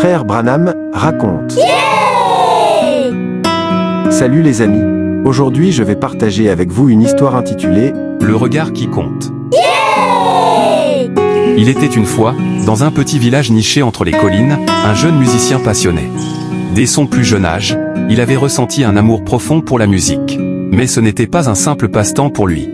Frère Branham raconte. Yeah! Salut les amis. Aujourd'hui je vais partager avec vous une histoire intitulée Le regard qui compte. Yeah! Il était une fois, dans un petit village niché entre les collines, un jeune musicien passionné. Dès son plus jeune âge, il avait ressenti un amour profond pour la musique. Mais ce n'était pas un simple passe-temps pour lui.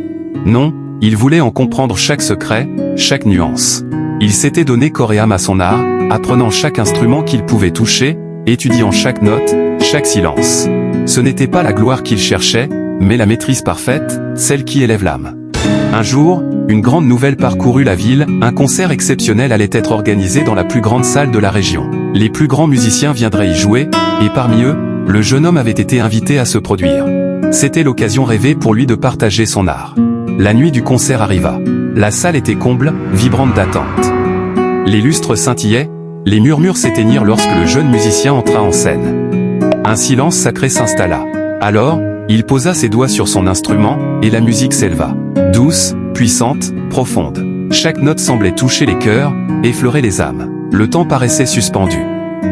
Non, il voulait en comprendre chaque secret, chaque nuance. Il s'était donné corps et âme à son art, apprenant chaque instrument qu'il pouvait toucher, étudiant chaque note, chaque silence. Ce n'était pas la gloire qu'il cherchait, mais la maîtrise parfaite, celle qui élève l'âme. Un jour, une grande nouvelle parcourut la ville, un concert exceptionnel allait être organisé dans la plus grande salle de la région. Les plus grands musiciens viendraient y jouer, et parmi eux, le jeune homme avait été invité à se produire. C'était l'occasion rêvée pour lui de partager son art. La nuit du concert arriva. La salle était comble, vibrante d'attente. Les lustres scintillaient, les murmures s'éteignirent lorsque le jeune musicien entra en scène. Un silence sacré s'installa. Alors, il posa ses doigts sur son instrument, et la musique s'éleva. Douce, puissante, profonde. Chaque note semblait toucher les cœurs, effleurer les âmes. Le temps paraissait suspendu.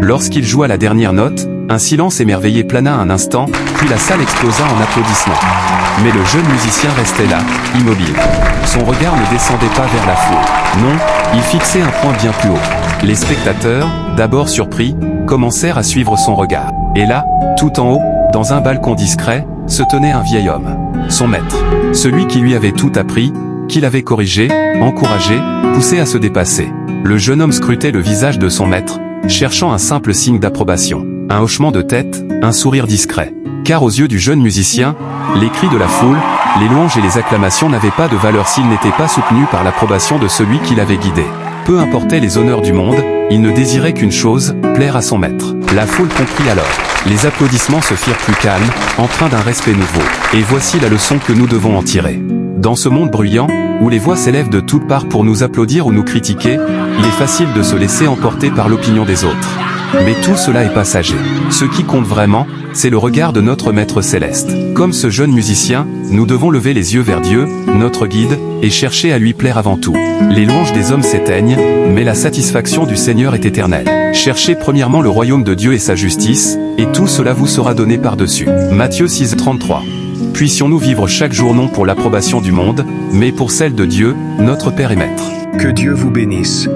Lorsqu'il joua la dernière note, un silence émerveillé plana un instant, puis la salle explosa en applaudissements. Mais le jeune musicien restait là, immobile. Son regard ne descendait pas vers la foule. Non, il fixait un point bien plus haut. Les spectateurs, d'abord surpris, commencèrent à suivre son regard. Et là, tout en haut, dans un balcon discret, se tenait un vieil homme. Son maître. Celui qui lui avait tout appris, qui l'avait corrigé, encouragé, poussé à se dépasser. Le jeune homme scrutait le visage de son maître, cherchant un simple signe d'approbation. Un hochement de tête, un sourire discret. Car aux yeux du jeune musicien, les cris de la foule, les louanges et les acclamations n'avaient pas de valeur s'ils n'étaient pas soutenus par l'approbation de celui qui l'avait guidé. Peu importaient les honneurs du monde, il ne désirait qu'une chose, plaire à son maître. La foule comprit alors. Les applaudissements se firent plus calmes, empreints d'un respect nouveau. Et voici la leçon que nous devons en tirer. Dans ce monde bruyant, où les voix s'élèvent de toutes parts pour nous applaudir ou nous critiquer, il est facile de se laisser emporter par l'opinion des autres. Mais tout cela est passager. Ce qui compte vraiment, c'est le regard de notre Maître Céleste. Comme ce jeune musicien, nous devons lever les yeux vers Dieu, notre guide, et chercher à lui plaire avant tout. Les louanges des hommes s'éteignent, mais la satisfaction du Seigneur est éternelle. Cherchez premièrement le royaume de Dieu et sa justice, et tout cela vous sera donné par-dessus. Matthieu 6:33. Puissions-nous vivre chaque jour non pour l'approbation du monde, mais pour celle de Dieu, notre Père et Maître. Que Dieu vous bénisse.